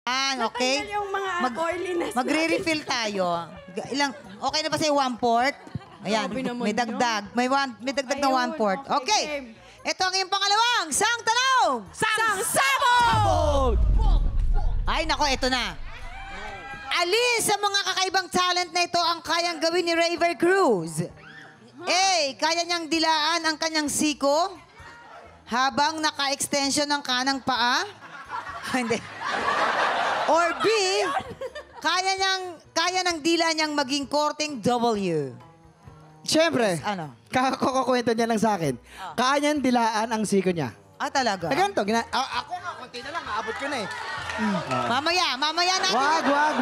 Okay? Natanggal yung mga oiliness Magre-refill tayo. Okay na ba sa'yo 1/4? Ayan, may dagdag. May dagdag na 1/4. Okay. Ito ang iyong pangalawang sang tanong! Sang sabog! Ay, nako, ito na. Alin sa mga kakaibang talent na ito ang kayang gawin ni Raver Cruz? A. Kaya niyang dilaan ang kanyang siko habang naka-extension ng kanang paa? Hindi. Or B. Kaya ng dila niyang maging korteng W. Siyempre, Ano? kakakwento niya lang sa akin. Kaya niyang dilaan ang siko niya. Ah, talaga? Na ganito, ako nga, konti na lang, aabot ko na eh. Mamaya natin.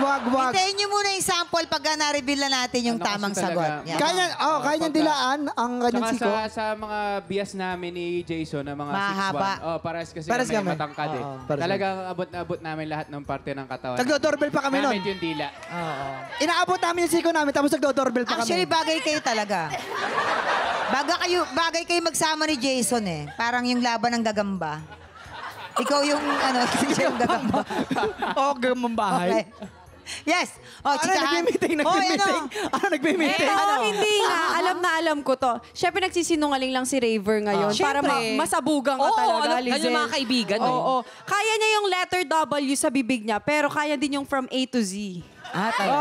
Wag. Hintayin niyo muna yung sample pag na-reveal na natin yung tamang sagot. Yan. Kaya niyang dilaan ang kanyang siko. Saka sa mga bias namin ni Jason, na mga Mahaba. 6'1". Pares kasi Pares kami kami. matangkad eh. Pares Talagang abot na abot namin lahat ng parte ng katawan. Nagdo-doorbell pa kami nun. Gamit yung dila. Inaabot namin yung siko namin, tapos nagdo-doorbell pa kami. Actually, bagay kayo talaga. Bagay kayo magsama ni Jason eh. Parang yung laban ng gagamba. Ikaw yung, siya yung gagamba. Oo, gamang bahay. Okay. Yes. Oh, chikahan. Nagme-meeting. Nagme-meeting. Hindi nga. Alam ko to. Siyempre, nagsisinungaling lang si Raver ngayon. Para masabugan ka talaga, Lizelle. Ganyan mga kaibigan. Oo. Kaya niya yung letter W sa bibig niya, pero kaya din yung from A to Z. Ah, talaga.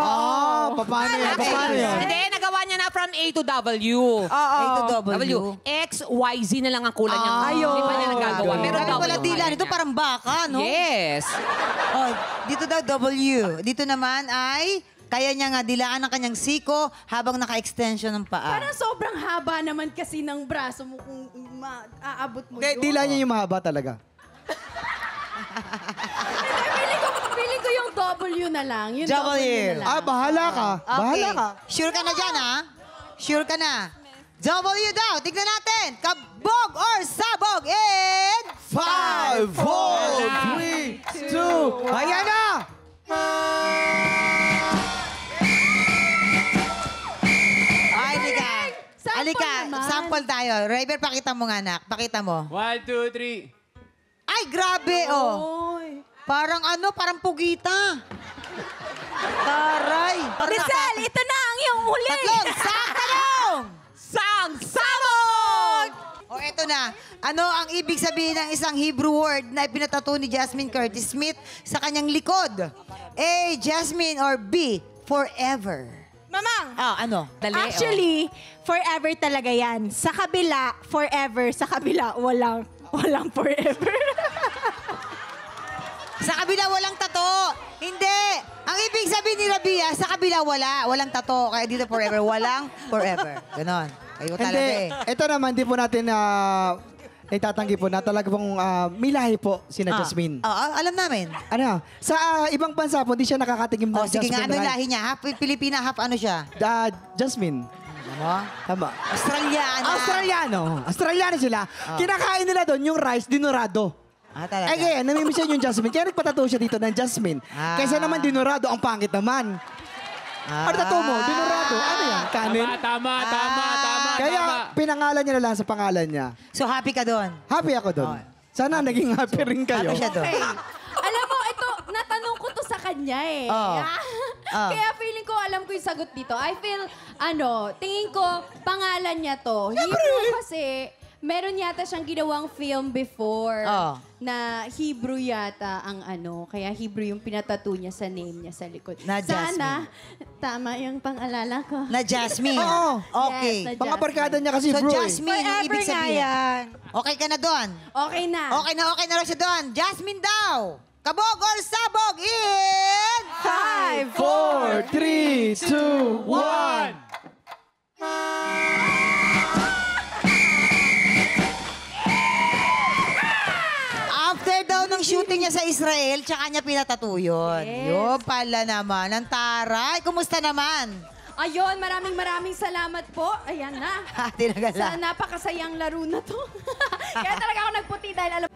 Paano yan? Hindi, nagawa niya na from A to W. A to W. X, Y, Z na lang ang kulang niya. Hindi pa niya nagagawa. Pero Pero W. wala dila. Ito parang baka, no? Yes. Oh, dito daw W. Dito naman ay kaya niya nga dilaan ang kanyang siko habang naka-extension ng paa. Parang sobrang haba naman kasi ng braso mo kung aabot mo yun. Dila niya yung mahaba talaga. Feeling ko yung W na lang. Yung W. W na lang. Bahala ka. Bahala ka. Sure ka na dyan, ha? Sure ka na. W daw. Tignan natin. Kabog or sabog in 5, 4, 3, 2, ayan na! Ay, halika. Sample Halika, naman. sample tayo. Raver, pakita mo nga, anak. Pakita mo. 1, 2, 3. Ay, grabe, oh. Oy. Parang parang pugita. Taray. Lizelle, ito na ang iyong huli. Tatlong, satanong! Sang sabog! O, eto na. Ano ang ibig sabihin ng isang Hebrew word na ipinatato ni Jasmine Curtis Smith sa kanyang likod? A, Jasmine, or B, forever? Mamang, Ano? Dali, actually, forever talaga yan. Sa kabila, forever. Sa kabila, walang forever. Sa kabila, walang tato. Hindi. Ang ibig sabihin ni Rabia, sa kabila, walang tato. Kaya dito forever, walang forever. Ganon. Kayo talaga eh. Ito naman, di po natin itatanggi po na talaga pong may lahi po sina Jasmine. Alam namin. Ano? Sa ibang bansa po, hindi siya nakakatigim ng Sige Jasmine. nga, ano yung lahi niya? Half Pilipina, half ano siya? Jasmine. Tama. Australiano sila. Kinakain nila doon yung rice dinurado. Talaga. Kaya namimiss yan yung Jasmine. Kaya nagpatato siya dito ng Jasmine. Kaysa naman dinurado, ang pangit naman. Ano tato mo? Dinurado. Ano yan? Kanin? Tama. Kaya pinangalan niya na lang sa pangalan niya. So happy ka doon? Happy ako doon. Sana naging happy rin kayo. Happy siya doon? Alam mo, ito, natanong ko to sa kanya eh. Kaya feeling ko, alam ko yung sagot dito. I feel, tingin ko, pangalan niya to. Hebrew kasi, meron yata siyang ginawang film before na Hebrew yata ang kaya Hebrew yung pinatato niya sa name niya sa likod. Na Jasmine. Sana, tama yung pang-alala ko. Na Jasmine? Oo. Okay. Yes, Mga barkada niya kasi So bro. Jasmine, yung ibig sabihin. Okay ka na doon? Okay na. Okay na raw siya doon. Jasmine daw. Kabog or sabog in 5, 4, 3, 2, 1. After daw ng shooting niya sa Israel, tsaka niya pinatato yun. Yun pala naman. Ang taray. Kumusta naman? Ayun, maraming salamat po. Ayan na. Tinagal Sa na. napakasayang laro na to. Kaya talaga ako nagputi dahil alam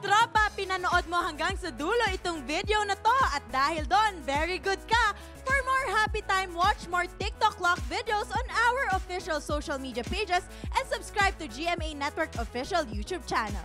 Tropa, pinanood Napanood mo hanggang sa dulo itong video na to at dahil doon, very good ka. For more happy time, watch more TikTok Clock videos on our official social media pages and subscribe to GMA Network official YouTube channel.